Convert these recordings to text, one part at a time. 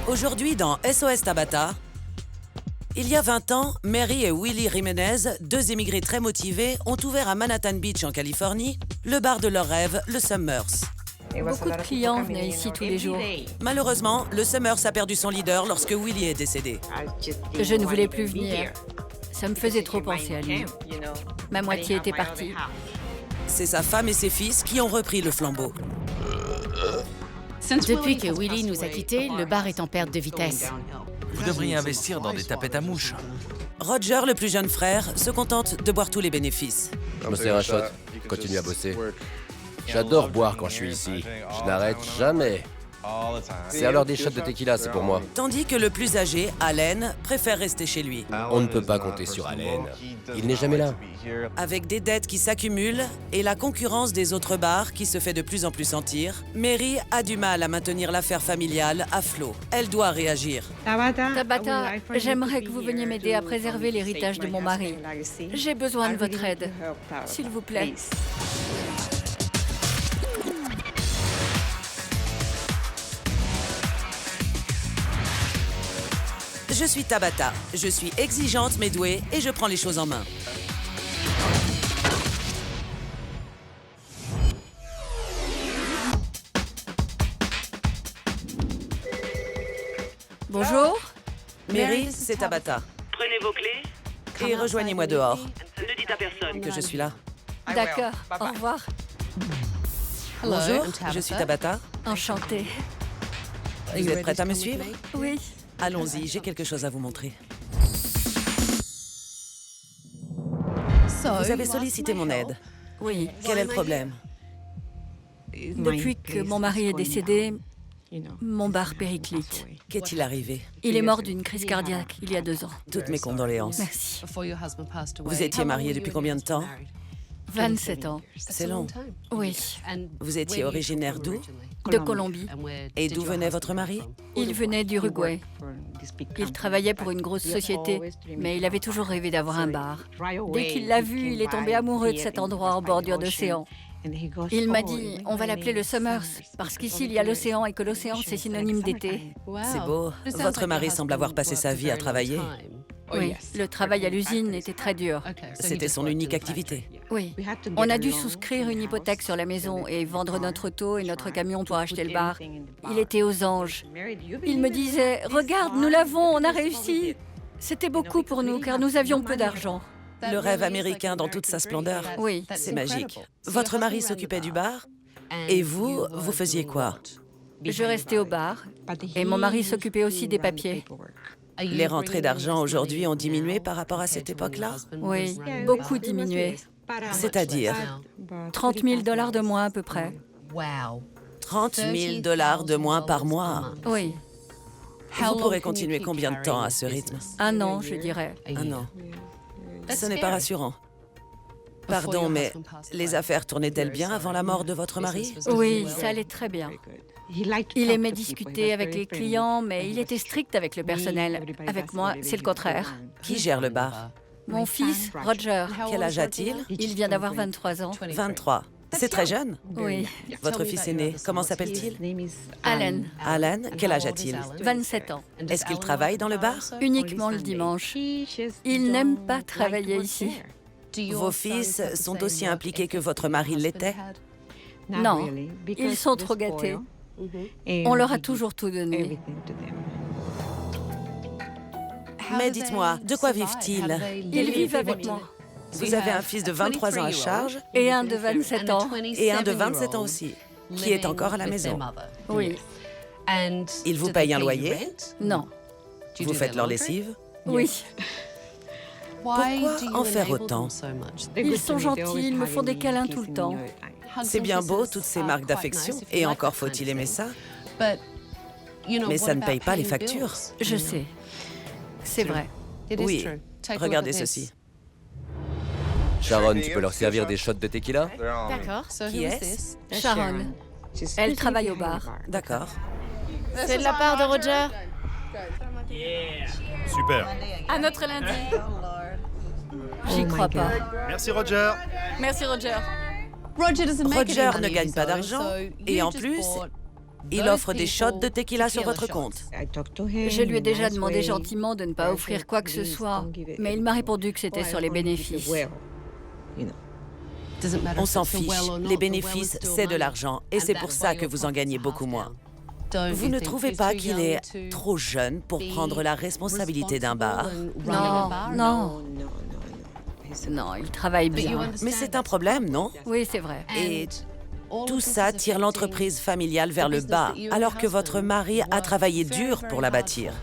Aujourd'hui, dans SOS Tabata, il y a 20 ans, Mary et Willie Jiménez, deux immigrés très motivés, ont ouvert à Manhattan Beach, en Californie, le bar de leurs rêves, le Summers. Beaucoup de clients venaient ici tous les jours. Malheureusement, le Summers a perdu son leader lorsque Willie est décédé. Je ne voulais plus venir. Ça me faisait trop penser à lui. Ma moitié était partie. C'est sa femme et ses fils qui ont repris le flambeau. Depuis que Willie nous a quittés, le bar est en perte de vitesse. Vous devriez investir dans des tapettes à mouches. Roger, le plus jeune frère, se contente de boire tous les bénéfices. Je me sers un shot. Continue à bosser. J'adore boire quand je suis ici. Je n'arrête jamais. Serre-leur des shots de tequila, c'est pour moi. Tandis que le plus âgé, Allen, préfère rester chez lui. On ne peut pas compter sur Allen. Il n'est jamais là. Avec des dettes qui s'accumulent et la concurrence des autres bars qui se fait de plus en plus sentir, Mary a du mal à maintenir l'affaire familiale à flot. Elle doit réagir. Tabata, j'aimerais que vous veniez m'aider à préserver l'héritage de mon mari. J'ai besoin de votre aide, s'il vous plaît. Je suis Tabata. Je suis exigeante mais douée et je prends les choses en main. Bonjour. Mary, c'est Tabata. Prenez vos clés. Et rejoignez-moi dehors, Ne dites à personne. que je suis là. D'accord, au revoir. Bonjour, je suis Tabata. Enchantée. Vous êtes prête à me suivre? Oui. Allons-y, j'ai quelque chose à vous montrer. Vous avez sollicité mon aide. Oui. Quel est le problème? Depuis que mon mari est décédé, mon bar périclite. Qu'est-il arrivé? Il est mort d'une crise cardiaque il y a 2 ans. Toutes mes condoléances. Merci. Vous étiez mariés depuis combien de temps? 27 ans. C'est long. Oui. Vous étiez originaire d'où? De Colombie. Et d'où venait votre mari? Il venait d'Uruguay. Il travaillait pour une grosse société, mais il avait toujours rêvé d'avoir un bar. Dès qu'il l'a vu, il est tombé amoureux de cet endroit en bordure d'océan. Il m'a dit, on va l'appeler le Summers, parce qu'ici il y a l'océan et que l'océan c'est synonyme d'été. C'est beau. Votre mari semble avoir passé sa vie à travailler. Oui, le travail à l'usine était très dur. C'était son unique activité. Oui. On a dû souscrire une hypothèque sur la maison et vendre notre auto et notre camion pour acheter le bar. Il était aux anges. Il me disait, regarde, nous l'avons, on a réussi. C'était beaucoup pour nous car nous avions peu d'argent. Le rêve américain dans toute sa splendeur. Oui. C'est magique. Votre mari s'occupait du bar? Et vous, vous faisiez quoi? Je restais au bar et mon mari s'occupait aussi des papiers. Les rentrées d'argent aujourd'hui ont diminué par rapport à cette époque-là? Oui, beaucoup diminué. C'est-à-dire 30 000 $ de moins à peu près. 30 000 $ de moins par mois. Oui, Vous pourrez continuer combien de temps à ce rythme? 1 an, je dirais. Un an. Ce n'est pas rassurant. Pardon, mais les affaires tournaient-elles bien avant la mort de votre mari? Oui, ça allait très bien. Il aimait discuter avec les clients, mais il était strict avec le personnel. Avec moi, c'est le contraire. Qui gère le bar? Mon fils, Roger, Quel âge a-t-il? il vient d'avoir 23 ans. 23. C'est très jeune. Oui. Votre fils aîné, comment s'appelle-t-il? Alan, Alan, quel âge a-t-il? 27 ans. Est-ce qu'il travaille dans le bar? Uniquement le dimanche. Il n'aime pas travailler ici. Vos fils sont aussi impliqués que votre mari l'était? Non, ils sont trop gâtés. On leur a toujours tout donné. Mais dites-moi, de quoi vivent-ils? Ils vivent avec moi. Vous avez un fils de 23 ans à charge Et un de 27 ans. et un de 27 ans aussi, qui est encore à la maison. Oui. Ils vous payent un loyer? Non. Vous faites leur lessive? Oui. Pourquoi en faire autant? Ils sont gentils, ils me font des câlins tout le temps. C'est bien beau, toutes ces marques d'affection, et encore faut-il aimer ça. Mais ça ne paye pas les factures. Je sais. C'est vrai. Oui, regardez ceci. Sharon, tu peux leur servir des shots de tequila? D'accord. Qui est-ce? Sharon. Elle travaille au bar. D'accord. C'est de la part de Roger. Super. À notre lundi. J'y crois pas. Merci Roger. Merci Roger. Roger ne gagne pas d'argent, et en plus, Il offre des shots de tequila sur votre compte. Je lui ai déjà demandé gentiment de ne pas offrir quoi que ce soit, mais il m'a répondu que c'était sur les bénéfices. On s'en fiche. Les bénéfices, c'est de l'argent. Et c'est pour ça que vous en gagnez beaucoup moins. Vous ne trouvez pas qu'il est trop jeune pour prendre la responsabilité d'un bar? Non, non. Non, il travaille bien. Mais c'est un problème, non? Oui, c'est vrai. Et tout ça tire l'entreprise familiale vers le bas, alors que votre mari a travaillé dur pour la bâtir.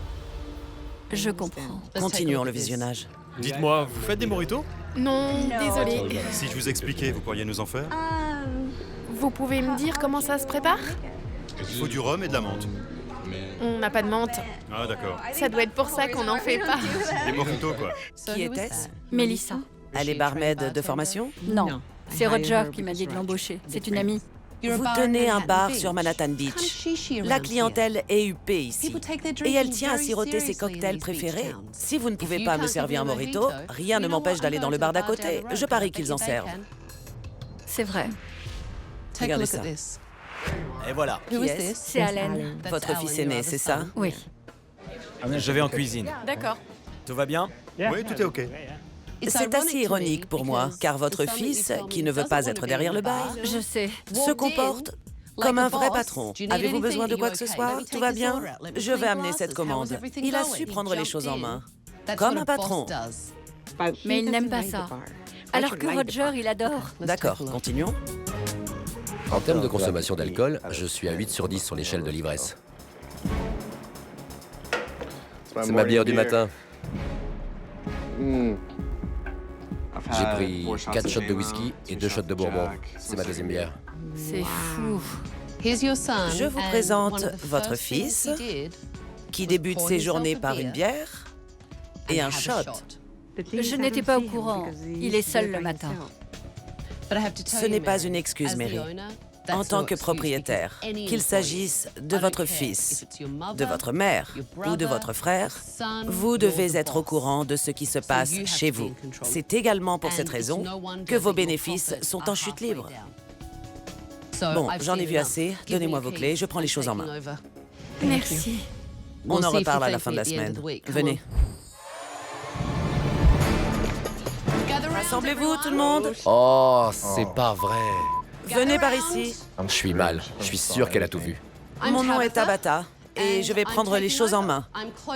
Je comprends. Continuons le visionnage. Dites-moi, vous faites des mojitos? Non, désolé. Si je vous expliquais, vous pourriez nous en faire? Vous pouvez me dire comment ça se prépare? Il faut du rhum et de la menthe. On n'a pas de menthe. Ah d'accord. Ça doit être pour ça qu'on n'en fait pas. Des mojitos quoi. Qui était-ce? Mélissa. Elle est barmaid de formation? Non, c'est Roger qui m'a dit de l'embaucher. C'est une amie. Vous tenez un bar sur Manhattan Beach. La clientèle est huppée ici. Et elle tient à siroter ses cocktails préférés. Si vous ne pouvez pas me servir un mojito, rien ne m'empêche d'aller dans le bar d'à côté. Je parie qu'ils en servent. C'est vrai. Regardez ça. Et voilà. Qui est-ce? C'est Allen. Votre fils aîné, c'est ça? Oui. Je vais en cuisine. D'accord. Tout va bien? Oui, tout est ok. C'est assez ironique pour moi, car votre fils, qui ne veut pas être derrière le bar, Je sais. se comporte comme un vrai patron. Avez-vous besoin de quoi que ce soit? Tout va bien? Je vais amener cette commande. Il a su prendre les choses en main. Comme un patron. Mais il n'aime pas ça. Alors que Roger, il adore. D'accord, continuons. En termes de consommation d'alcool, je suis à 8 sur 10 sur l'échelle de l'ivresse. C'est ma bière du matin. J'ai pris 4 shots de whisky et 2 shots de bourbon. C'est ma deuxième bière. C'est fou. Je vous présente votre fils, qui débute ses journées par une bière et un shot. Je n'étais pas au courant. Il est seul le matin. Ce n'est pas une excuse, Mary. En tant que propriétaire, qu'il s'agisse de votre fils, de votre mère ou de votre frère, vous devez être au courant de ce qui se passe chez vous. C'est également pour cette raison que vos bénéfices sont en chute libre. Bon, j'en ai vu assez. Donnez-moi vos clés, je prends les choses en main. Merci. On en reparle à la fin de la semaine. Venez. Rassemblez-vous, tout le monde. Oh, c'est pas vrai. Venez par ici. Je suis mal. Je suis sûr qu'elle a tout vu. Mon nom est Tabata et je vais prendre les choses en main.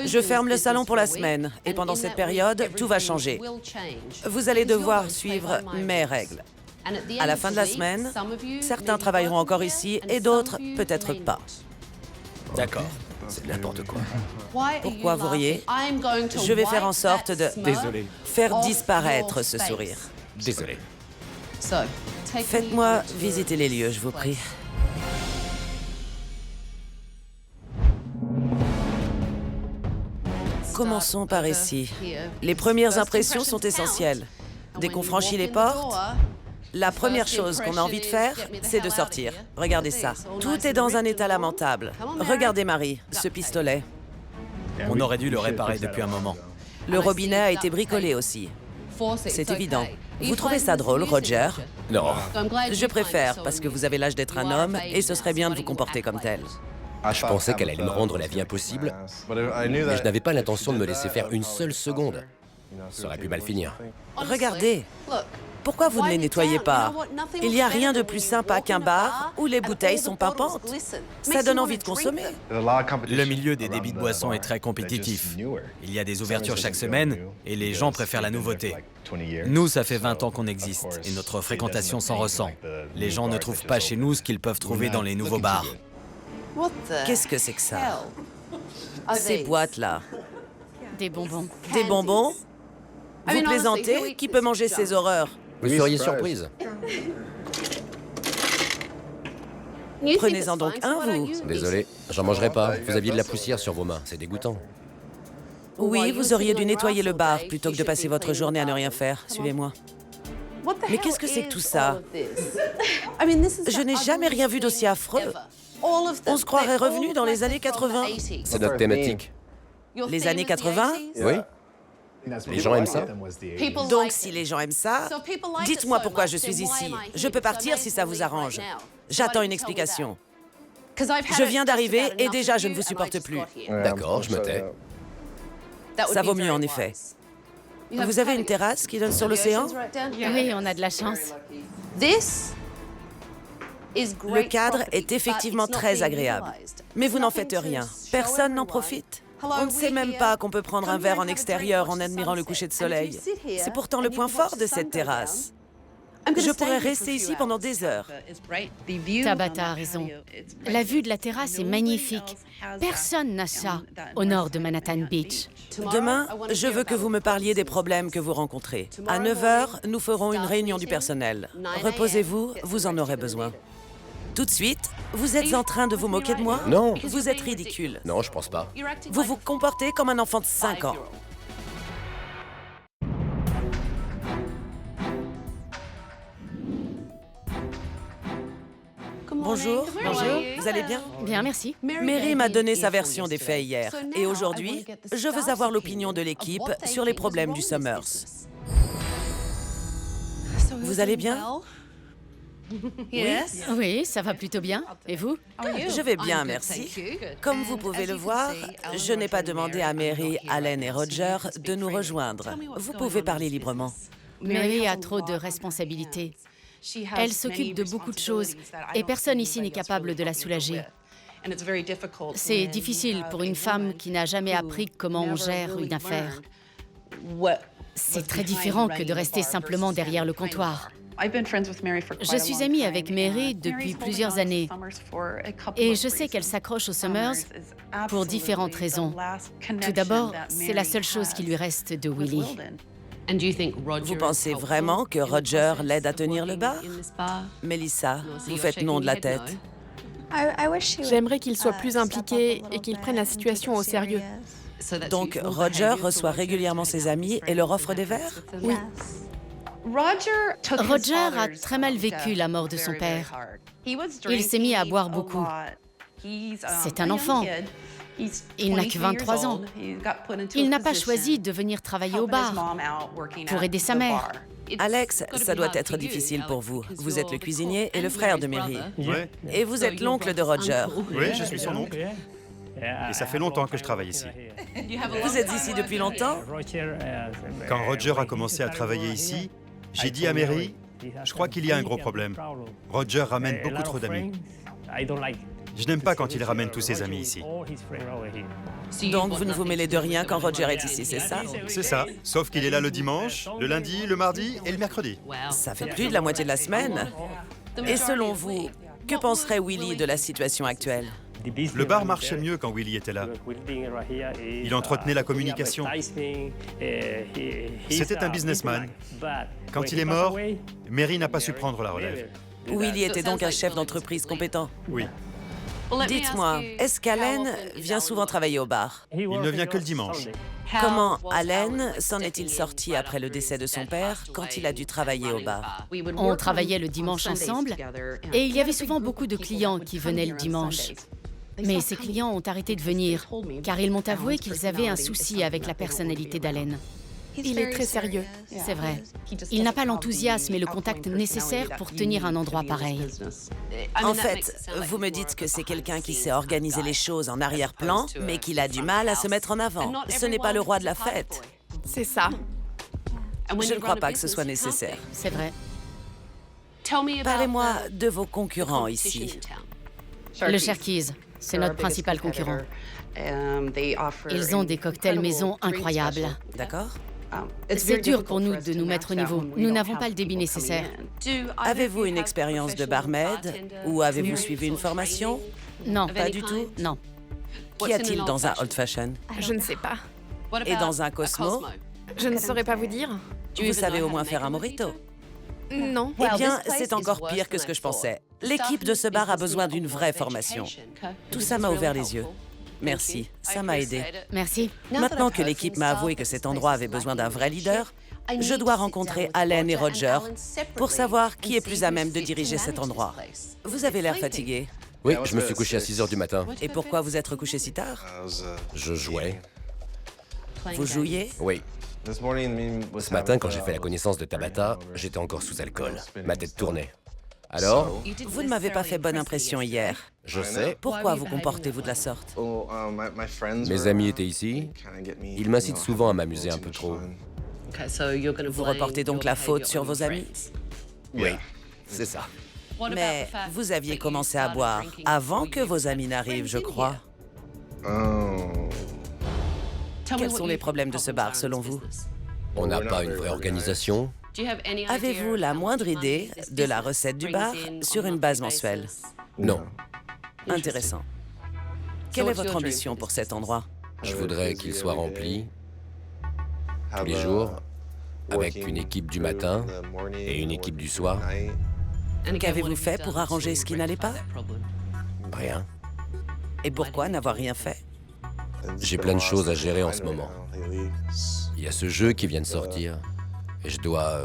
Je ferme le salon pour la semaine et pendant cette période, tout va changer. Vous allez devoir suivre mes règles. À la fin de la semaine, certains travailleront encore ici et d'autres peut-être pas. D'accord. C'est n'importe quoi. Pourquoi vous riez? Je vais faire en sorte de Désolé. faire disparaître ce sourire. Désolé. Faites-moi visiter les lieux, je vous prie. Commençons par ici. Les premières impressions sont essentielles. Dès qu'on franchit les portes, la première chose qu'on a envie de faire, c'est de sortir. Regardez ça. Tout est dans un état lamentable. Regardez Marie, ce pistolet. On aurait dû le réparer depuis un moment. Le robinet a été bricolé aussi. C'est évident. Vous trouvez ça drôle, Roger? Non. Je préfère, parce que vous avez l'âge d'être un homme et ce serait bien de vous comporter comme tel. Je pensais qu'elle allait me rendre la vie impossible, mais je n'avais pas l'intention de me laisser faire une seule seconde. Ça aurait pu mal finir. Regardez. Pourquoi vous ne les nettoyez pas? Il n'y a rien de plus sympa qu'un bar où les bouteilles sont pimpantes. Ça donne envie de consommer. Le milieu des débits de boissons est très compétitif. Il y a des ouvertures chaque semaine et les gens préfèrent la nouveauté. Nous, ça fait 20 ans qu'on existe et notre fréquentation s'en ressent. Les gens ne trouvent pas chez nous ce qu'ils peuvent trouver dans les nouveaux bars. Qu'est-ce que c'est que ça? Ces boîtes-là. Des bonbons. Des bonbons? Vous plaisantez? Qui peut manger ces horreurs? Vous seriez surprise. Prenez-en donc un, vous. Désolé, j'en mangerai pas. Vous aviez de la poussière sur vos mains, c'est dégoûtant. Oui, vous auriez dû nettoyer le bar plutôt que de passer votre journée à ne rien faire. Suivez-moi. Mais qu'est-ce que c'est que tout ça? Je n'ai jamais rien vu d'aussi affreux. On se croirait revenu dans les années 80. C'est notre thématique. Les années 80? Oui. Les gens aiment ça? Donc, si les gens aiment ça, dites-moi pourquoi je suis ici. Je peux partir si ça vous arrange. J'attends une explication. Je viens d'arriver et déjà je ne vous supporte plus. D'accord, je me tais. Ça vaut mieux en effet. Vous avez une terrasse qui donne sur l'océan? Oui, on a de la chance. Le cadre est effectivement très agréable. Mais vous n'en faites rien. Personne n'en profite. On ne sait même pas qu'on peut prendre un verre en extérieur en admirant le coucher de soleil. C'est pourtant le point fort de cette terrasse. Je pourrais rester ici pendant des heures. Tabata a raison. La vue de la terrasse est magnifique. Personne n'a ça au nord de Manhattan Beach. Demain, je veux que vous me parliez des problèmes que vous rencontrez. À 9 h, nous ferons une réunion du personnel. Reposez-vous, vous en aurez besoin. Tout de suite, vous êtes en train de vous moquer de moi? Non. Vous êtes ridicule. Non, je pense pas. Vous vous comportez comme un enfant de 5 ans. Bonjour. Bonjour. Vous allez bien? Bien, merci. Mary m'a donné sa version des faits hier. Et aujourd'hui, je veux avoir l'opinion de l'équipe sur les problèmes du Summers. Vous allez bien? Oui, ça va plutôt bien. Et vous? Je vais bien, merci. Comme vous pouvez le voir, je n'ai pas demandé à Mary, Allen et Roger de nous rejoindre. Vous pouvez parler librement. Mary a trop de responsabilités. Elle s'occupe de beaucoup de choses et personne ici n'est capable de la soulager. C'est difficile pour une femme qui n'a jamais appris comment on gère une affaire. C'est très différent que de rester simplement derrière le comptoir. Je suis amie avec Mary depuis plusieurs années et je sais qu'elle s'accroche aux Summers pour différentes raisons. Tout d'abord, c'est la seule chose qui lui reste de Willie. Vous pensez vraiment que Roger l'aide à tenir le bar? Melissa, vous faites non de la tête. J'aimerais qu'il soit plus impliqué et qu'il prenne la situation au sérieux. Donc, Roger reçoit régulièrement ses amis et leur offre des verres? Oui. Roger a très mal vécu la mort de son père. Il s'est mis à boire beaucoup. C'est un enfant. Il n'a que 23 ans. Il n'a pas choisi de venir travailler au bar pour aider sa mère. Alex, ça doit être difficile pour vous. Vous êtes le cuisinier et le frère de Mary. Ouais. Et vous êtes l'oncle de Roger. Oui, je suis son oncle. Et ça fait longtemps que je travaille ici. Vous êtes ici depuis longtemps? Quand Roger a commencé à travailler ici, j'ai dit à Mary, je crois qu'il y a un gros problème. Roger ramène beaucoup trop d'amis. Je n'aime pas quand il ramène tous ses amis ici. Donc vous ne vous mêlez de rien quand Roger est ici, c'est ça? C'est ça, sauf qu'il est là le dimanche, le lundi, le mardi et le mercredi. Ça fait plus de la moitié de la semaine. Et selon vous, que penserait Willie de la situation actuelle? Le bar marchait mieux quand Willie était là. Il entretenait la communication. C'était un businessman. Quand il est mort, Mary n'a pas su prendre la relève. Willie était donc un chef d'entreprise compétent. Oui. Dites-moi, est-ce qu'Allen vient souvent travailler au bar? Il ne vient que le dimanche. Comment Allen s'en est-il sorti après le décès de son père quand il a dû travailler au bar? On travaillait le dimanche ensemble et il y avait souvent beaucoup de clients qui venaient le dimanche. Mais ces clients ont arrêté de venir car ils m'ont avoué qu'ils avaient un souci avec la personnalité d'Allen. Il est très sérieux. C'est vrai. Il n'a pas l'enthousiasme et le contact nécessaire pour tenir un endroit pareil. En fait, vous me dites que c'est quelqu'un qui sait organiser les choses en arrière-plan, mais qu'il a du mal à se mettre en avant. Ce n'est pas le roi de la fête. C'est ça. Je ne crois pas que ce soit nécessaire. C'est vrai. Parlez-moi de vos concurrents ici. Le Cherkis, c'est notre principal concurrent. Ils ont des cocktails maison incroyables. D'accord? C'est dur pour nous de nous mettre au niveau. Nous n'avons pas le débit nécessaire. Avez-vous une expérience de barmaid ou avez-vous suivi une formation? Non. Pas du tout? Non. Qu'y a-t-il dans un old fashion? Je ne sais pas. Et dans un Cosmo? Je ne saurais pas vous dire. Vous savez au moins faire un mojito? Non. Eh bien, c'est encore pire que ce que je pensais. L'équipe de ce bar a besoin d'une vraie formation. Tout ça m'a ouvert les yeux. Merci, ça m'a aidé. Merci. Maintenant que l'équipe m'a avoué que cet endroit avait besoin d'un vrai leader, je dois rencontrer Allen et Roger pour savoir qui est plus à même de diriger cet endroit. Vous avez l'air fatigué. Oui, je me suis couché à 6 h du matin. Et pourquoi vous êtes recouché si tard? Je jouais. Vous jouiez? Oui. Ce matin, quand j'ai fait la connaissance de Tabata, j'étais encore sous alcool. Ma tête tournait. Alors? Vous ne m'avez pas fait bonne impression hier. Je sais. Pourquoi vous comportez-vous de la sorte? Mes amis étaient ici. Ils m'incitent souvent à m'amuser un peu trop. Vous reportez donc la faute sur vos amis? Oui, c'est ça. Mais vous aviez commencé à boire avant que vos amis n'arrivent, je crois. Quels sont les problèmes de ce bar, selon vous? On n'a pas une vraie organisation. Avez-vous la moindre idée de la recette du bar sur une base mensuelle? Non. Intéressant. Quelle est votre ambition pour cet endroit? Je voudrais qu'il soit rempli tous les jours, avec une équipe du matin et une équipe du soir. Qu'avez-vous fait pour arranger ce qui n'allait pas? Rien. Et pourquoi n'avoir rien fait? J'ai plein de choses à gérer en ce moment. Il y a ce jeu qui vient de sortir. Et je dois...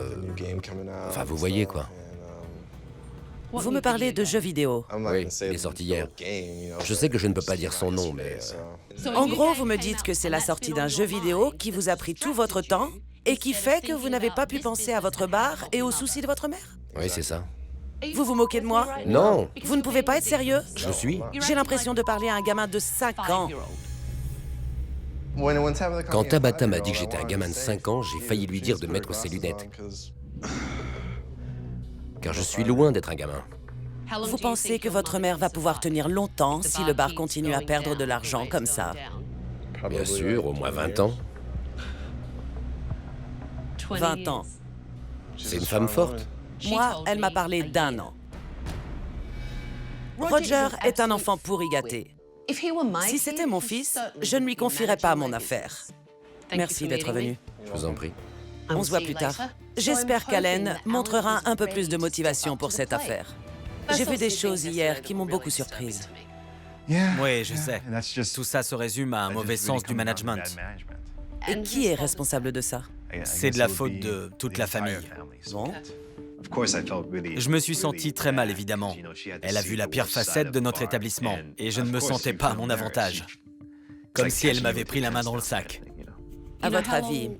Enfin, vous voyez, quoi. Vous me parlez de jeux vidéo. Oui, il est sorti hier. Je sais que je ne peux pas dire son nom, mais... En gros, vous me dites que c'est la sortie d'un jeu vidéo qui vous a pris tout votre temps et qui fait que vous n'avez pas pu penser à votre bar et aux soucis de votre mère? Oui, c'est ça. Vous vous moquez de moi? Non, Vous ne pouvez pas être sérieux? je le suis. J'ai l'impression de parler à un gamin de 5 ans. Quand Tabata m'a dit que j'étais un gamin de 5 ans, j'ai failli lui dire de mettre ses lunettes. Car je suis loin d'être un gamin. Vous pensez que votre mère va pouvoir tenir longtemps si le bar continue à perdre de l'argent comme ça? Bien sûr, au moins 20 ans. 20 ans. C'est une femme forte. Moi, elle m'a parlé d'1 an. Roger est un enfant pourri gâté. Si c'était mon fils, je ne lui confierais pas mon affaire. Merci d'être venu. Je vous en prie. On se voit plus tard. J'espère qu'Allen montrera un peu plus de motivation pour cette affaire. J'ai vu des choses hier qui m'ont beaucoup surprise. Oui, je sais. Tout ça se résume à un mauvais sens du management. Et qui est responsable de ça? C'est de la faute de toute la famille. Bon. Je me suis senti très mal, évidemment. Elle a vu la pire facette de notre établissement, et je ne me sentais pas à mon avantage. Comme si elle m'avait pris la main dans le sac. À votre avis,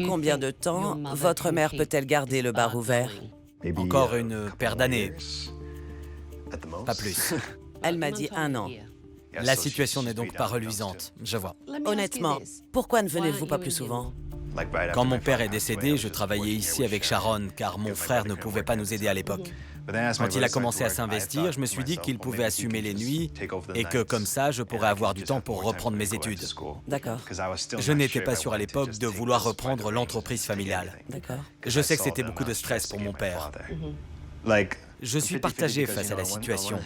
combien de temps votre mère peut-elle garder le bar ouvert? Encore une paire d'années. Pas plus. Elle m'a dit 1 an. La situation n'est donc pas reluisante, je vois. Honnêtement, pourquoi ne venez-vous pas plus souvent? Quand mon père est décédé, je travaillais ici avec Sharon, car mon frère ne pouvait pas nous aider à l'époque. Quand il a commencé à s'investir, je me suis dit qu'il pouvait assumer les nuits et que comme ça, je pourrais avoir du temps pour reprendre mes études. D'accord, Je n'étais pas sûr à l'époque de vouloir reprendre l'entreprise familiale. d'accord. Je sais que c'était beaucoup de stress pour mon père. Je suis partagé face à la situation.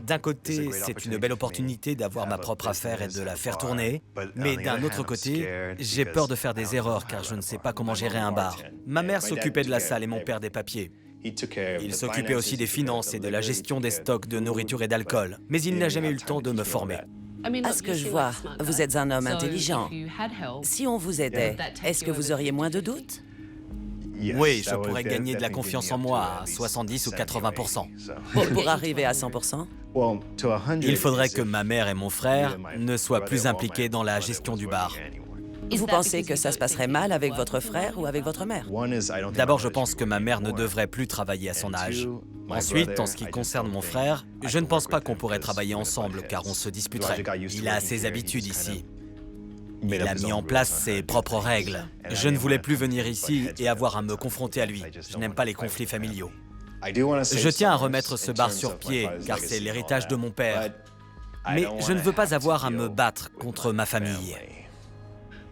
D'un côté, c'est une belle opportunité d'avoir ma propre affaire et de la faire tourner. Mais d'un autre côté, j'ai peur de faire des erreurs car je ne sais pas comment gérer un bar. Ma mère s'occupait de la salle et mon père des papiers. Il s'occupait aussi des finances et de la gestion des stocks de nourriture et d'alcool. Mais il n'a jamais eu le temps de me former. À ce que je vois, vous êtes un homme intelligent. Si on vous aidait, est-ce que vous auriez moins de doutes? Oui, je pourrais gagner de la confiance en moi à 70 ou 80%. Pour arriver à 100%? Il faudrait que ma mère et mon frère ne soient plus impliqués dans la gestion du bar. Vous pensez que ça se passerait mal avec votre frère ou avec votre mère? D'abord, je pense que ma mère ne devrait plus travailler à son âge. Ensuite, en ce qui concerne mon frère, je ne pense pas qu'on pourrait travailler ensemble car on se disputerait. Il a ses habitudes ici. Il a mis en place ses propres règles. Je ne voulais plus venir ici et avoir à me confronter à lui. Je n'aime pas les conflits familiaux. Je tiens à remettre ce bar sur pied, car c'est l'héritage de mon père. Mais je ne veux pas avoir à me battre contre ma famille.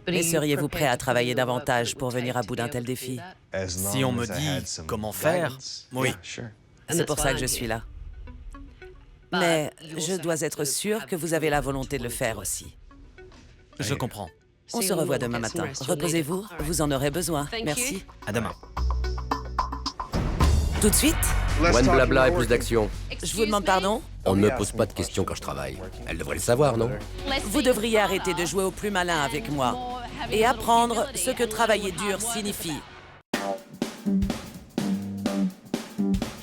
Et seriez-vous prêt à travailler davantage pour venir à bout d'un tel défi? Si on me dit comment faire, oui. C'est pour ça que je suis là. Mais je dois être sûr que vous avez la volonté de le faire aussi. Je comprends. On se revoit demain matin. Reposez-vous, vous en aurez besoin. Merci. À demain. Tout de suite? Moins de blabla et plus d'action. Je vous demande pardon? On ne me pose pas de questions quand je travaille. Elle devrait le savoir, non? Vous devriez arrêter de jouer au plus malin avec moi et apprendre ce que travailler dur signifie.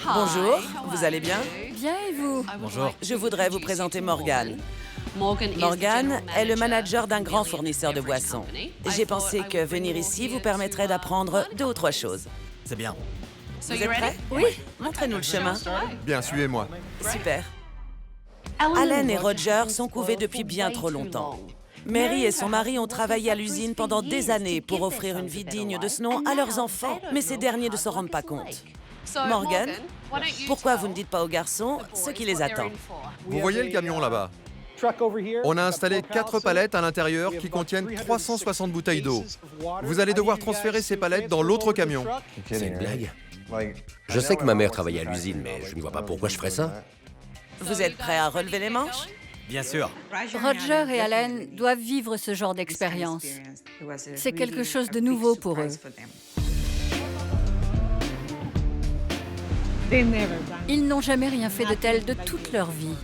Bonjour, vous allez bien? Bien et vous? Bonjour. Je voudrais vous présenter Morgan. Morgan est le manager d'un grand fournisseur de boissons. J'ai pensé que venir ici vous permettrait d'apprendre 2 ou 3 choses. C'est bien. Vous êtes prêts? Oui. Montrez-nous le chemin. Bien, suivez-moi. Super. Allen et Roger sont couvés depuis bien trop longtemps. Mary et son mari ont travaillé à l'usine pendant des années pour offrir une vie digne de ce nom à leurs enfants, mais ces derniers ne s'en rendent pas compte. Morgan, pourquoi vous ne dites pas aux garçons ce qui les attend? Vous voyez le camion là-bas? On a installé 4 palettes à l'intérieur qui contiennent 360 bouteilles d'eau. Vous allez devoir transférer ces palettes dans l'autre camion. C'est une blague? Je sais que ma mère travaillait à l'usine, mais je ne vois pas pourquoi je ferais ça. Vous êtes prêts à relever les manches? Bien sûr. Roger et Allen doivent vivre ce genre d'expérience. C'est quelque chose de nouveau pour eux. Ils n'ont jamais rien fait de tel de toute leur vie.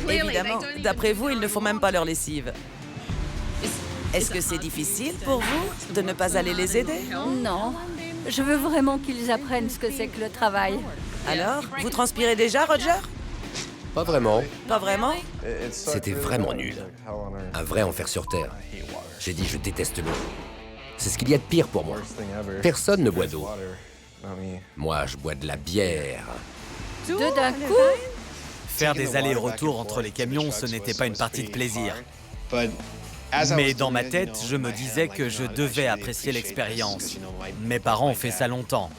Évidemment, d'après vous, ils ne font même pas leur lessive. Est-ce que c'est difficile pour vous de ne pas aller les aider? Non, je veux vraiment qu'ils apprennent ce que c'est que le travail. Alors, vous transpirez déjà, Roger? Pas vraiment. Pas vraiment? C'était vraiment nul. Un vrai enfer sur Terre. J'ai dit je déteste l'eau. C'est ce qu'il y a de pire pour moi. Personne ne boit d'eau. Moi, je bois de la bière. Deux d'un coup? Faire des allers-retours entre les camions, ce n'était pas une partie de plaisir. Mais dans ma tête, je me disais que je devais apprécier l'expérience. Mes parents ont fait ça longtemps.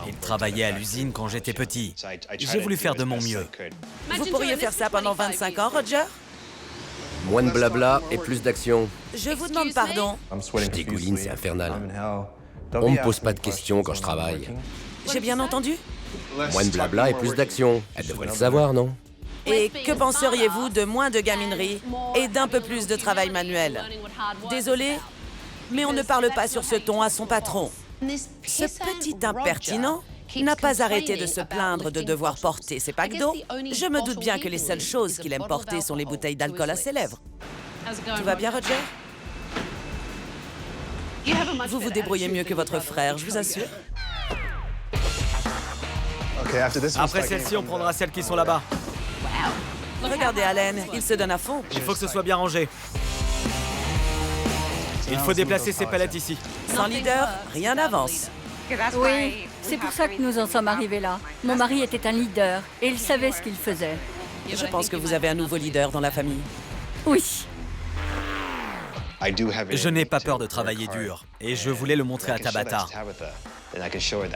Ils travaillaient à l'usine quand j'étais petit. J'ai voulu faire de mon mieux. Vous pourriez faire ça pendant 25 ans, Roger? Moins de blabla et plus d'action. Je vous demande pardon. Je dégouline, c'est infernal. On me pose pas de questions quand je travaille. J'ai bien entendu? Moins de blabla et plus d'action. Elle devrait le savoir, non? Et que penseriez-vous de moins de gaminerie et d'un peu plus de travail manuel? Désolé, mais on ne parle pas sur ce ton à son patron. Ce petit impertinent n'a pas arrêté de se plaindre de devoir porter ses packs d'eau. Je me doute bien que les seules choses qu'il aime porter sont les bouteilles d'alcool à ses lèvres. Tout va bien, Roger? Vous vous débrouillez mieux que votre frère, je vous assure. Après celle-ci, on prendra celles qui sont là-bas. Regardez Allen, il se donne à fond. Il faut que ce soit bien rangé. Il faut déplacer ces palettes ici. Sans leader, rien n'avance. Oui, c'est pour ça que nous en sommes arrivés là. Mon mari était un leader et il savait ce qu'il faisait. Je pense que vous avez un nouveau leader dans la famille. Oui. Je n'ai pas peur de travailler dur, et je voulais le montrer à Tabitha.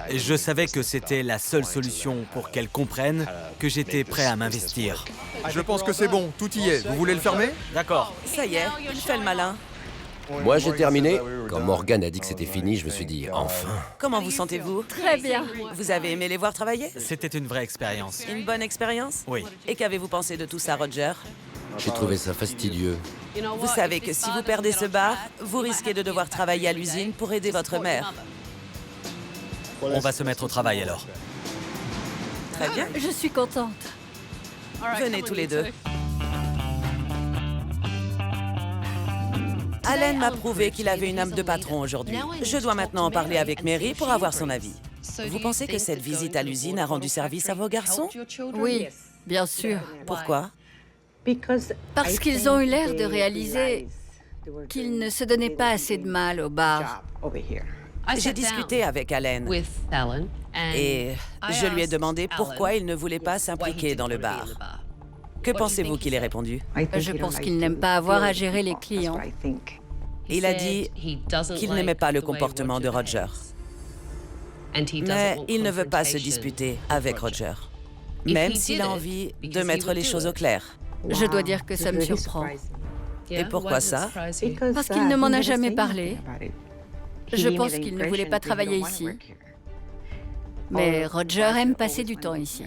Et je savais que c'était la seule solution pour qu'elle comprenne que j'étais prêt à m'investir. Je pense que c'est bon, tout y est. Vous voulez le fermer? D'accord. Ça y est, il fait le malin. Moi, j'ai terminé. Quand Morgan a dit que c'était fini, je me suis dit, enfin. Comment vous sentez-vous? Très bien. Vous avez aimé les voir travailler? C'était une vraie expérience. Une bonne expérience? Oui. Et qu'avez-vous pensé de tout ça, Roger? J'ai trouvé ça fastidieux. Vous savez que si vous perdez ce bar, vous risquez de devoir travailler à l'usine pour aider votre mère. On va se mettre au travail alors. Très bien. Je suis contente. Venez tous les deux. Allen m'a prouvé qu'il avait une âme de patron aujourd'hui. Je dois maintenant en parler avec Mary pour avoir son avis. Vous pensez que cette visite à l'usine a rendu service à vos garçons? Oui, bien sûr. Pourquoi? Parce qu'ils ont eu l'air de réaliser qu'ils ne se donnaient pas assez de mal au bar. J'ai discuté avec Allen et je lui ai demandé pourquoi il ne voulait pas s'impliquer dans le bar. Que pensez-vous qu'il ait répondu? Je pense qu'il n'aime pas avoir à gérer les clients. Il a dit qu'il n'aimait pas le comportement de Roger. Mais il ne veut pas se disputer avec Roger, même s'il a envie de mettre les choses au clair. Je dois dire que ça me surprend. Et pourquoi ça? Parce qu'il ne m'en a jamais parlé. Je pense qu'il ne voulait pas travailler ici. Mais Roger aime passer du temps ici.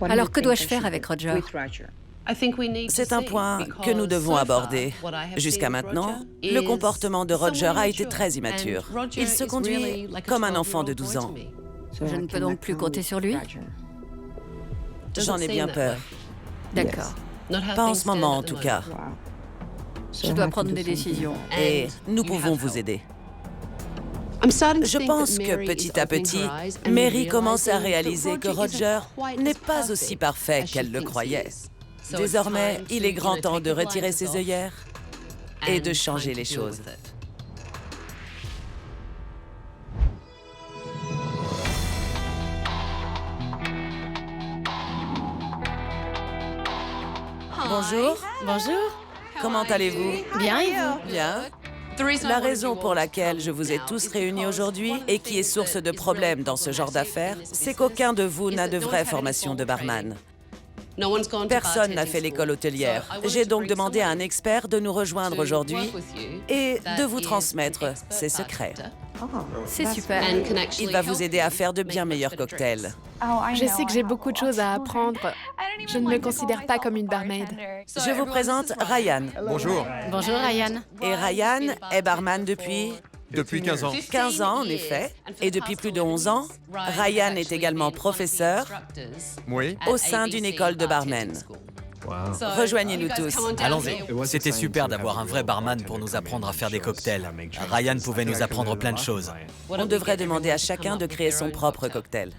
Alors que dois-je faire avec Roger? C'est un point que nous devons aborder. Jusqu'à maintenant, le comportement de Roger a été très immature. Il se conduit comme un enfant de 12 ans. Je ne peux donc plus compter sur lui? J'en ai bien peur. D'accord. Pas en ce moment, en tout cas. Je dois prendre des décisions. Et nous pouvons vous aider. Je pense que petit à petit, Mary commence à réaliser que Roger n'est pas aussi parfait qu'elle le croyait. Désormais, il est grand temps de retirer ses œillères et de changer les choses. Bonjour. Bonjour. Comment allez-vous? Bien et vous? Bien. La raison pour laquelle je vous ai tous réunis aujourd'hui et qui est source de problèmes dans ce genre d'affaires, c'est qu'aucun de vous n'a de vraie formation de barman. Personne n'a fait l'école hôtelière. J'ai donc demandé à un expert de nous rejoindre aujourd'hui et de vous transmettre ses secrets. C'est super. Il va vous aider à faire de bien meilleurs cocktails. Je sais que j'ai beaucoup de choses à apprendre. Je ne me considère pas comme une barmaid. Je vous présente Ryan. Bonjour. Bonjour Ryan. Et Ryan est barman depuis Depuis 15 ans. 15 ans, en effet. Et depuis plus de 11 ans, Ryan est également professeur Oui. au sein d'une école de barmen. Rejoignez-nous tous. Allons-y. C'était super d'avoir un vrai barman pour nous apprendre à faire des cocktails. Ryan pouvait nous apprendre plein de choses. On devrait demander à chacun de créer son propre cocktail.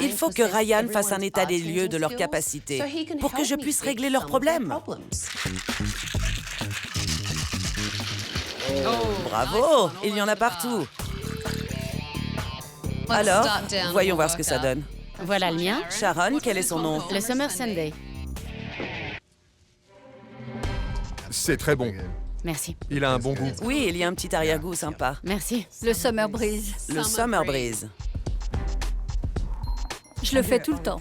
Il faut que Ryan fasse un état des lieux de leurs capacités pour que je puisse régler leurs problèmes. Bravo! Il y en a partout. Alors, voyons voir ce que ça donne. Voilà le mien. Sharon, quel est son nom? Le Summer Sunday. C'est très bon. Merci. Il a un bon goût. Oui, il y a un petit arrière-goût sympa. Merci. Le Summer Breeze. Le Summer Breeze. Je le fais tout le temps.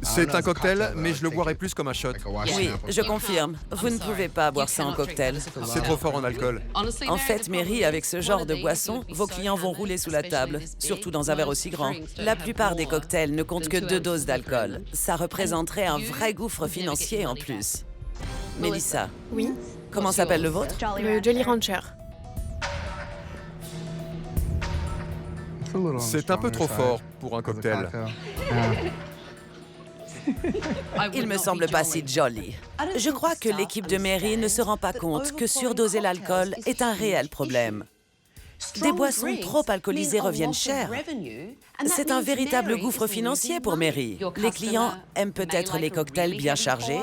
C'est un cocktail, mais je le boirais plus comme un shot. Oui, je confirme. Vous ne pouvez pas boire ça en cocktail. C'est trop fort en alcool. En fait, Mary, avec ce genre de boisson, vos clients vont rouler sous la table, surtout dans un verre aussi grand. La plupart des cocktails ne comptent que 2 doses d'alcool. Ça représenterait un vrai gouffre financier en plus. Mélissa, Oui, comment s'appelle le vôtre? le Jolly Rancher. C'est un peu trop fort pour un cocktail. Il me semble pas si jolly. Je crois que l'équipe de Mary ne se rend pas compte que surdoser l'alcool est un réel problème. Des boissons trop alcoolisées reviennent cher. C'est un véritable gouffre financier pour Mary. Les clients aiment peut-être les cocktails bien chargés,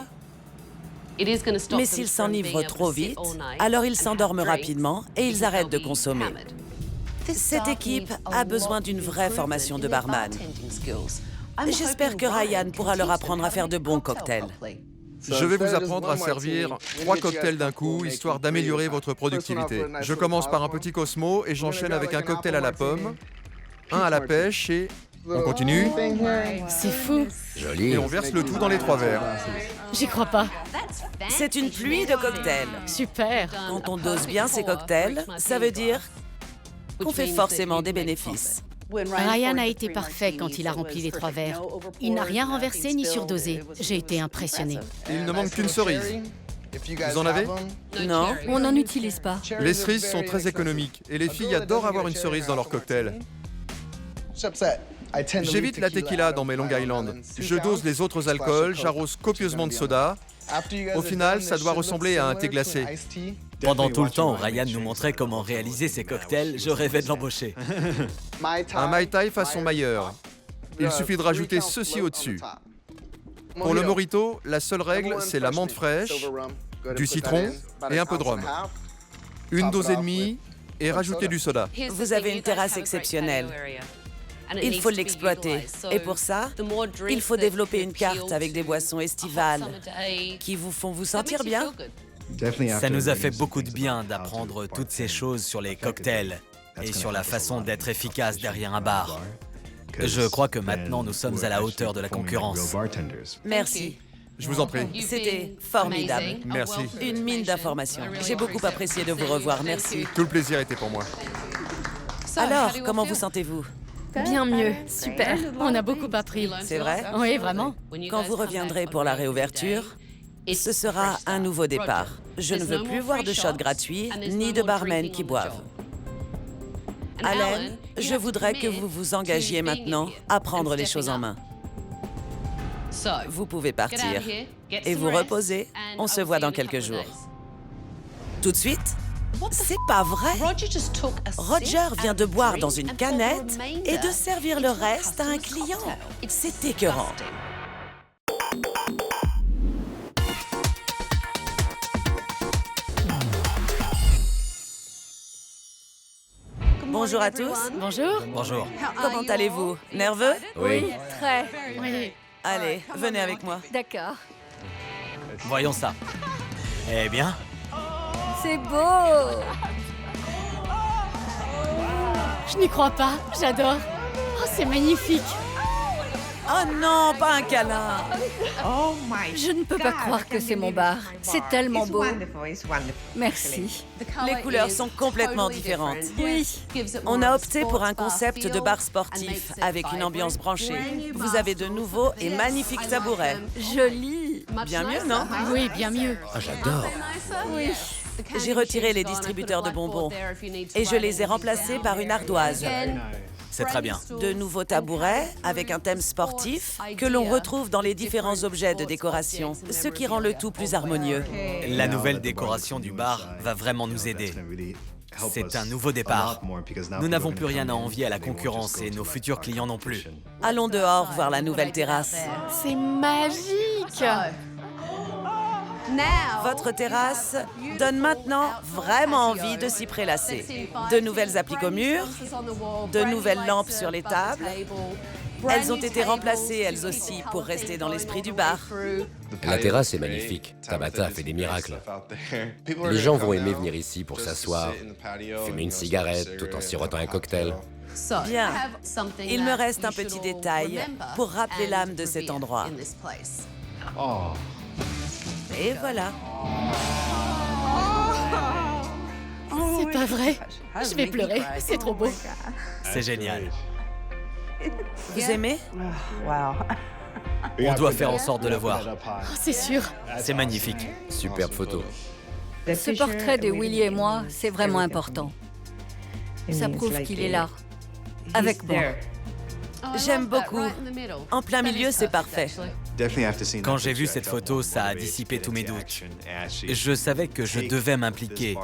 mais s'ils s'enivrent trop vite, alors ils s'endorment rapidement et ils arrêtent de consommer. Cette équipe a besoin d'une vraie formation de barman. J'espère que Ryan pourra leur apprendre à faire de bons cocktails. Je vais vous apprendre à servir 3 cocktails d'un coup, histoire d'améliorer votre productivité. Je commence par un petit Cosmo et j'enchaîne avec un cocktail à la pomme, un à la pêche et... On continue. C'est fou. Joli. Et on verse le tout dans les 3 verres. J'y crois pas. C'est une pluie de cocktails. Super. Quand on dose bien ces cocktails, ça veut dire qu'on fait forcément des bénéfices. Ryan a été parfait quand il a rempli les 3 verres. Il n'a rien renversé ni surdosé. J'ai été impressionnée. Il ne manque qu'une cerise. Vous en avez? Non? On n'en utilise pas. Les cerises sont très économiques et les filles adorent avoir une cerise dans leur cocktail. J'évite la tequila dans mes Long Island. Je dose les autres alcools, j'arrose copieusement de soda. Au final, ça doit ressembler à un thé glacé. Pendant tout le temps où Ryan nous montrait comment réaliser ses cocktails, je rêvais de l'embaucher. Un Mai Tai façon Mayer. Il suffit de rajouter ceci au-dessus. Pour le mojito, la seule règle, c'est la menthe fraîche, du citron et un peu de rhum. 1 dose et demie et rajouter du soda. Vous avez une terrasse exceptionnelle. Il faut l'exploiter. Et pour ça, il faut développer une carte avec des boissons estivales qui vous font vous sentir bien. Ça nous a fait beaucoup de bien d'apprendre toutes ces choses sur les cocktails et sur la façon d'être efficace derrière un bar. Je crois que maintenant nous sommes à la hauteur de la concurrence. Merci. Je vous en prie. C'était formidable. Merci. Une mine d'informations. J'ai beaucoup apprécié de vous revoir. Merci. Tout le plaisir était pour moi. Alors, comment vous sentez-vous? Bien mieux. Super. On a beaucoup appris. C'est vrai? Oui, vraiment. Quand vous reviendrez pour la réouverture, ce sera un nouveau départ. Je ne veux plus voir de shots gratuits, ni de barmen qui boivent. Allen, je voudrais que vous vous engagiez maintenant à prendre les choses en main. Vous pouvez partir et vous reposer. On se voit dans quelques jours. Tout de suite? C'est pas vrai! Roger vient de boire dans une canette et de servir le reste à un client. C'est écœurant. Bonjour à tous. Bonjour. Bonjour. Comment allez-vous? Nerveux? Oui. Très. Oui. Allez, venez avec moi. D'accord. Voyons ça. Eh bien, C'est beau. Je n'y crois pas, j'adore. Oh, c'est magnifique. Oh non, pas un câlin. Je ne peux pas croire que c'est mon bar. C'est tellement beau. Merci. Les couleurs sont complètement différentes. Oui. On a opté pour un concept de bar sportif avec une ambiance branchée. Vous avez de nouveaux et magnifiques tabourets. Joli. Bien mieux, non? Oui, bien mieux. Ah, j'adore. Oui. J'ai retiré les distributeurs de bonbons et je les ai remplacés par une ardoise. c'est très bien. De nouveaux tabourets avec un thème sportif que l'on retrouve dans les différents objets de décoration, ce qui rend le tout plus harmonieux. La nouvelle décoration du bar va vraiment nous aider. C'est un nouveau départ. Nous n'avons plus rien à envier à la concurrence et nos futurs clients non plus. Allons dehors voir la nouvelle terrasse. C'est magique. Votre terrasse donne maintenant vraiment envie de s'y prélasser. De nouvelles appliques au mur, de nouvelles lampes sur les tables. Elles ont été remplacées, elles aussi, pour rester dans l'esprit du bar. La terrasse est magnifique. Tabata a fait des miracles. Les gens vont aimer venir ici pour s'asseoir, fumer une cigarette tout en sirotant un cocktail. Bien. Il me reste un petit détail pour rappeler l'âme de cet endroit. Et voilà. C'est pas vrai. Je vais pleurer. C'est trop beau. C'est génial. Vous aimez? On doit faire en sorte de le voir. Oh, c'est sûr. C'est magnifique. Superbe photo. Ce portrait de Willy et moi, c'est vraiment important. Ça prouve qu'il est là, avec moi. J'aime beaucoup. En plein milieu, c'est parfait. Quand j'ai vu cette photo, ça a dissipé tous mes doutes. Je savais que je devais m'impliquer,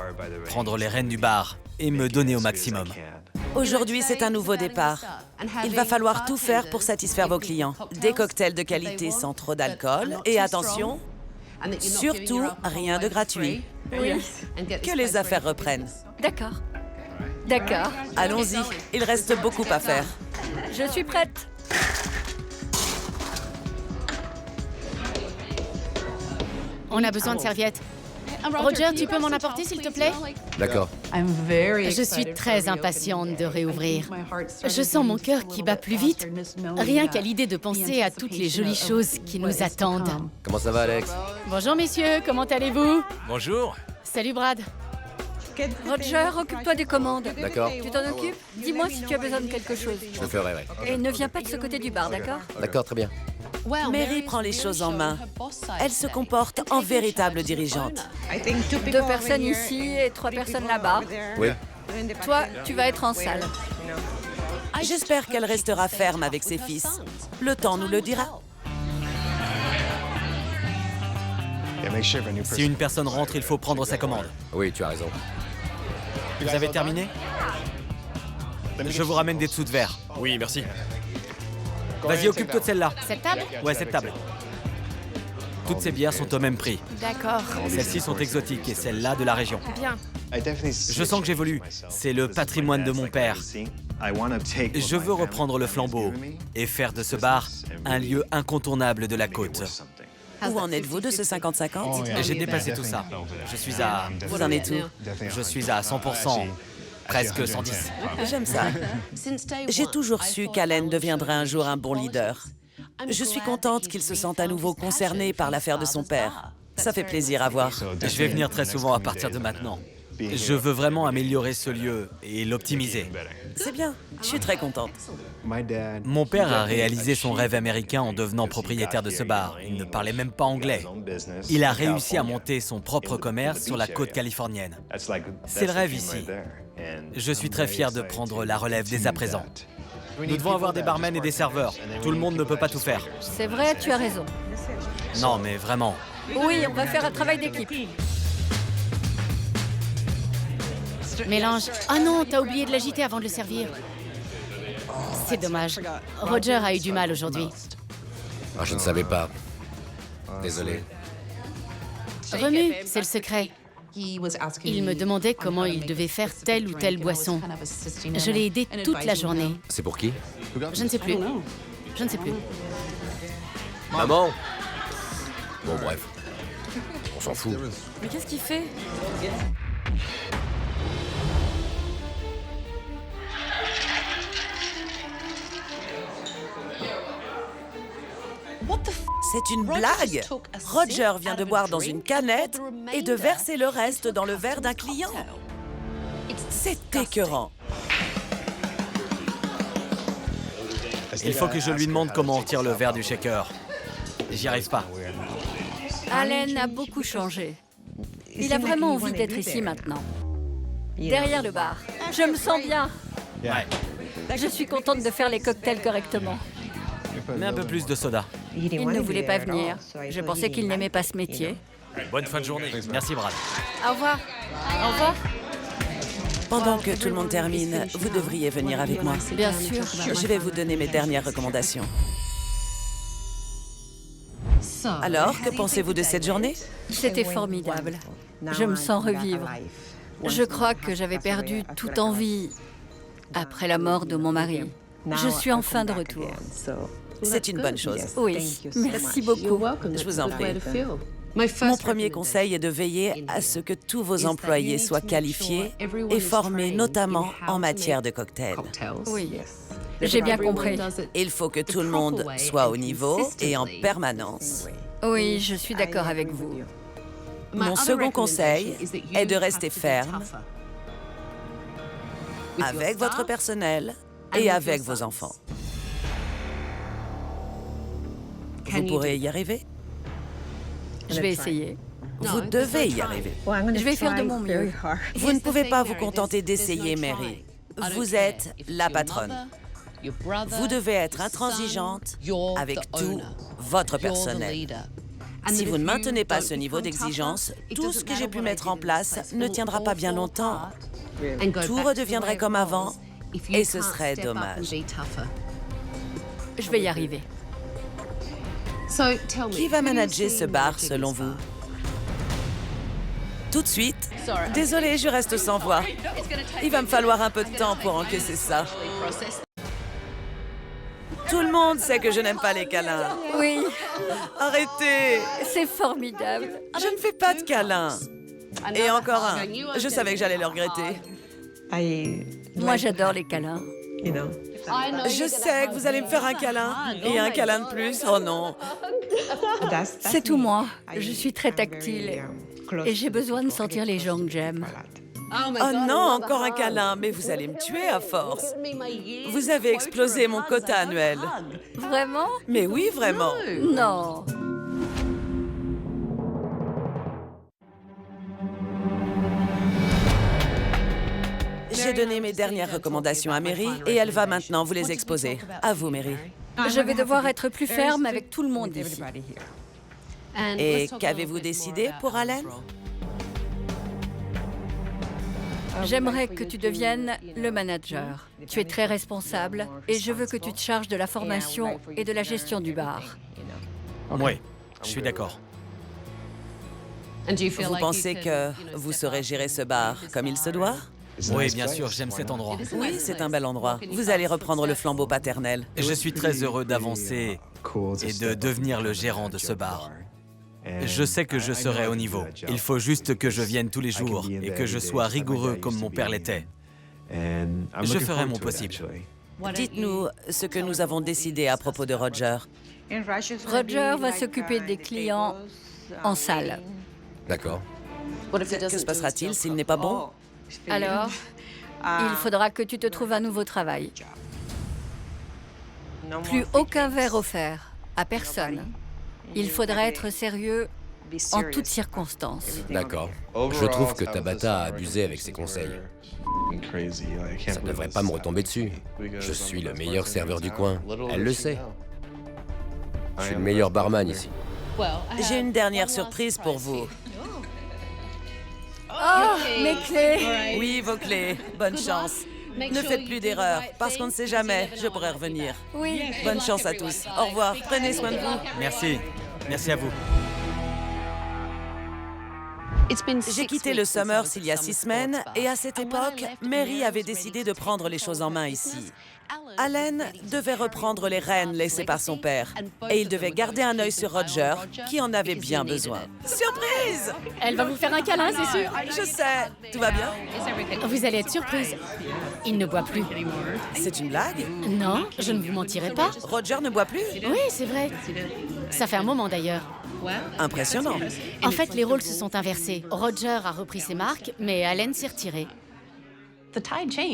prendre les rênes du bar et me donner au maximum. Aujourd'hui, c'est un nouveau départ. Il va falloir tout faire pour satisfaire vos clients. Des cocktails de qualité sans trop d'alcool. Et attention, surtout, rien de gratuit. Oui. Que les affaires reprennent. D'accord. D'accord. Allons-y, il reste beaucoup à faire. Je suis prête. On a besoin de serviettes. Roger, tu peux m'en apporter, s'il te plaît? D'accord. Je suis très impatiente de réouvrir. Je sens mon cœur qui bat plus vite, rien qu'à l'idée de penser à toutes les jolies choses qui nous attendent. Comment ça va, Alex? Bonjour, messieurs, comment allez-vous? Bonjour. Salut, Brad. Roger, occupe-toi des commandes. D'accord. Tu t'en occupes? Dis-moi si tu as besoin de quelque chose. Je le ferai, ouais. Et ne viens pas de ce côté du bar, d'accord? D'accord, très bien. Mary prend les choses en main. Elle se comporte en véritable dirigeante. 2 personnes ici et 3 personnes là-bas. Oui. Toi, tu vas être en salle. J'espère qu'elle restera ferme avec ses fils. Le temps nous le dira. Si une personne rentre, il faut prendre sa commande. Oui, tu as raison. Vous avez terminé? Je vous ramène des dessous de verre. Oui, merci. Vas-y, occupe-toi de celle-là. Cette table? Ouais, cette table. Toutes ces bières sont au même prix. D'accord. Celles-ci sont exotiques et celles-là de la région. Bien. Je sens que j'évolue. C'est le patrimoine de mon père. Je veux reprendre le flambeau et faire de ce bar un lieu incontournable de la côte. Où en êtes-vous de ce 50-50? J'ai dépassé tout ça. Je suis à... Vous en êtes où? Je suis à 100%. Presque 110. J'aime ça. J'ai toujours su qu'Allen deviendrait un jour un bon leader. Je suis contente qu'il se sente à nouveau concerné par l'affaire de son père. Ça fait plaisir à voir. Je vais venir très souvent à partir de maintenant. Je veux vraiment améliorer ce lieu et l'optimiser. C'est bien, je suis très contente. Mon père a réalisé son rêve américain en devenant propriétaire de ce bar. Il ne parlait même pas anglais. Il a réussi à monter son propre commerce sur la côte californienne. C'est le rêve ici. Je suis très fier de prendre la relève dès à présent. Nous devons avoir des barmen et des serveurs. Tout le monde ne peut pas tout faire. C'est vrai, tu as raison. Non, mais vraiment. Oui, on va faire un travail d'équipe. Mélange. Ah non, t'as oublié de l'agiter avant de le servir. C'est dommage. Roger a eu du mal aujourd'hui. Ah, je ne savais pas. Désolé. Remue, c'est le secret. Il me demandait comment il devait faire telle ou telle boisson. Je l'ai aidé toute la journée. C'est pour qui? Je ne sais plus. Je ne sais plus. Maman? Bon, bref. On s'en fout. Mais qu'est-ce qu'il fait? C'est une blague. Roger vient de boire dans une canette et de verser le reste dans le verre d'un client. C'est écœurant. Il faut que je lui demande comment on tire le verre du shaker. J'y arrive pas. Allen a beaucoup changé. Il a vraiment envie d'être ici maintenant. Derrière le bar. Je me sens bien. Ouais. Je suis contente de faire les cocktails correctement. Mais un peu plus de soda. Il ne voulait pas venir. Je pensais qu'il n'aimait pas ce métier. Bonne fin de journée. Merci, Brad. Au revoir. Au revoir. Pendant que tout le monde termine, vous devriez venir avec moi. Bien sûr. Je vais vous donner mes dernières recommandations. Alors, que pensez-vous de cette journée? C'était formidable. Je me sens revivre. Je crois que j'avais perdu toute envie après la mort de mon mari. Je suis enfin de retour. C'est une bonne chose. Oui, merci beaucoup. Je vous en prie. Mon premier conseil est de veiller à ce que tous vos employés soient qualifiés et formés notamment en matière de cocktail. Oui, j'ai bien compris. Il faut que tout le monde soit au niveau et en permanence. Oui, je suis d'accord avec vous. Mon second conseil est de rester ferme avec votre personnel et avec vos enfants. Vous pourrez y arriver? Je vais essayer. Vous devez y arriver. Je vais faire de mon mieux. Vous ne pouvez pas vous contenter d'essayer, Mary. Vous êtes la patronne. Vous devez être intransigeante avec tout votre personnel. Si vous ne maintenez pas ce niveau d'exigence, tout ce que j'ai pu mettre en place ne tiendra pas bien longtemps. Tout redeviendrait comme avant et ce serait dommage. Je vais y arriver. Qui va manager ce bar selon vous? Tout de suite. Désolée, je reste sans voix. Il va me falloir un peu de temps pour encaisser ça. Tout le monde sait que je n'aime pas les câlins. Oui, Arrêtez! c'est formidable. Je ne fais pas de câlins. Et encore un. Je savais que j'allais le regretter. Moi, j'adore les câlins. Je sais que vous allez me faire un câlin. Et un câlin de plus. Oh non. C'est tout moi. Je suis très tactile. Et j'ai besoin de sentir les gens que j'aime. Oh non, encore un câlin. Mais vous allez me tuer à force. Vous avez explosé mon quota annuel. Vraiment? Mais oui, vraiment. Non. J'ai donné mes dernières recommandations à Mary et elle va maintenant vous les exposer. À vous, Mary. Je vais devoir être plus ferme avec tout le monde ici. Et qu'avez-vous décidé pour Allen? J'aimerais que tu deviennes le manager. Tu es très responsable et je veux que tu te charges de la formation et de la gestion du bar. Oui, je suis d'accord. Vous pensez que vous saurez gérer ce bar comme il se doit? Oui, bien sûr, j'aime cet endroit. Oui, c'est un bel endroit. Vous allez reprendre le flambeau paternel. Je suis très heureux d'avancer et de devenir le gérant de ce bar. Je sais que je serai au niveau. Il faut juste que je vienne tous les jours et que je sois rigoureux comme mon père l'était. Je ferai mon possible. Dites-nous ce que nous avons décidé à propos de Roger. Roger va s'occuper des clients en salle. D'accord. Que se passera-t-il s'il n'est pas bon? Alors, il faudra que tu te trouves un nouveau travail. Plus aucun verre offert à personne. Il faudra être sérieux en toutes circonstances. D'accord. Je trouve que Tabata a abusé avec ses conseils. Ça ne devrait pas me retomber dessus. Je suis le meilleur serveur du coin. Elle le sait. Je suis le meilleur barman ici. J'ai une dernière surprise pour vous. Oh, mes clés! Oui, vos clés. Bonne chance. Ne faites plus d'erreurs, parce qu'on ne sait jamais, je pourrais revenir. Oui. Bonne chance à tous. Au revoir. Prenez soin de vous. Merci. Merci à vous. J'ai quitté le Summers il y a 6 semaines et à cette époque, Mary avait décidé de prendre les choses en main ici. Allen devait reprendre les rênes laissées par son père et il devait garder un œil sur Roger, qui en avait bien besoin. Surprise! Elle va vous faire un câlin, c'est sûr. Je sais. Tout va bien? Vous allez être surprise. Il ne boit plus. C'est une blague? Non, je ne vous mentirai pas. Roger ne boit plus? Oui, c'est vrai. Ça fait un moment d'ailleurs. Impressionnant. En fait, les rôles se sont inversés. Roger a repris ses marques, mais Allen s'est retiré.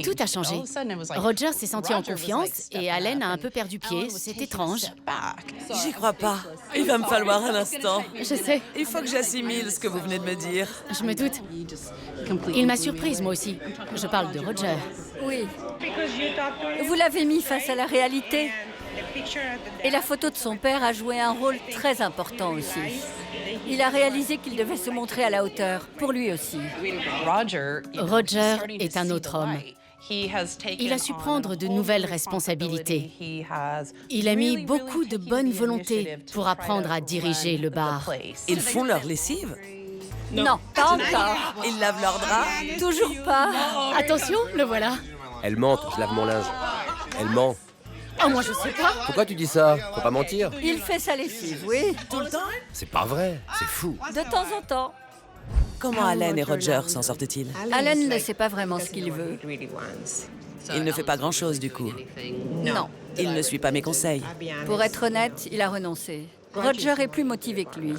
Tout a changé. Roger s'est senti en confiance et Allen a un peu perdu pied. C'est étrange. J'y crois pas. Il va me falloir un instant. Je sais. Il faut que j'assimile ce que vous venez de me dire. Je me doute. Il m'a surprise, moi aussi. Je parle de Roger. Oui. Vous l'avez mis face à la réalité. Et la photo de son père a joué un rôle très important aussi. Il a réalisé qu'il devait se montrer à la hauteur, pour lui aussi. Roger est un autre homme. Il a su prendre de nouvelles responsabilités. Il a mis beaucoup de bonne volonté pour apprendre à diriger le bar. Ils font leur lessive? Non, pas encore. Ils lavent leurs draps? Toujours pas. Attention, le voilà. Elle mente, je lave mon linge. Elle ment. Oh, moi je sais pas. Pourquoi tu dis ça? Faut pas mentir. Il fait sa lessive, oui. Tout le temps? C'est pas vrai, c'est fou. De temps en temps. Comment Allen et Roger s'en sortent-ils? Allen ne sait pas vraiment ce qu'il veut. Il ne fait pas grand-chose du coup. Non. Il ne suit pas mes conseils. Pour être honnête, il a renoncé. Roger est plus motivé que lui.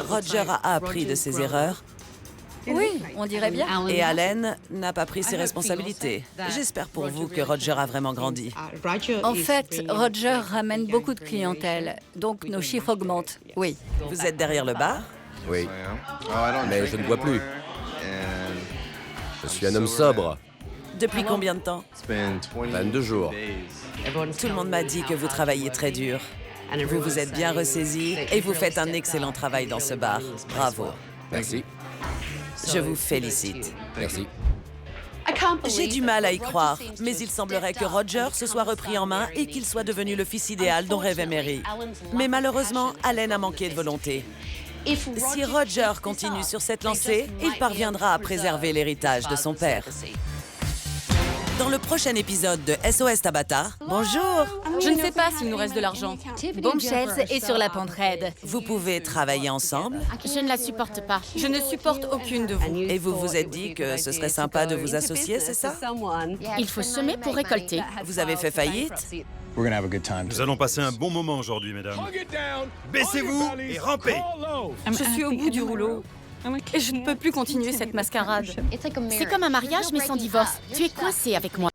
Roger a appris de ses erreurs Oui, on dirait bien. et Allen n'a pas pris ses responsabilités. J'espère pour vous que Roger a vraiment grandi. En fait, Roger ramène beaucoup de clientèle, donc nos chiffres augmentent. Oui. Vous êtes derrière le bar? Oui. Mais je ne bois plus. Je suis un homme sobre. Depuis combien de temps? 22 jours. Tout le monde m'a dit que vous travaillez très dur. Vous vous êtes bien ressaisi et vous faites un excellent travail dans ce bar. Bravo. Merci. Je vous félicite. Merci. J'ai du mal à y croire, mais il semblerait que Roger se soit repris en main et qu'il soit devenu le fils idéal dont rêvait Mary. Mais malheureusement, Allen a manqué de volonté. Si Roger continue sur cette lancée, il parviendra à préserver l'héritage de son père. Dans le prochain épisode de SOS Tabata, bonjour! Je ne sais pas s'il nous reste de l'argent. Bombshells est sur la pente raide. Vous pouvez travailler ensemble Je ne la supporte pas. Je ne supporte aucune de vous. et vous vous êtes dit que ce serait sympa de vous associer, c'est ça? Il faut semer pour récolter. Vous avez fait faillite? Nous allons passer un bon moment aujourd'hui, mesdames. Baissez-vous et rampez! Je suis au bout du rouleau. Et je ne peux plus continuer cette mascarade. C'est comme un mariage mais sans divorce. Tu es coincé avec moi.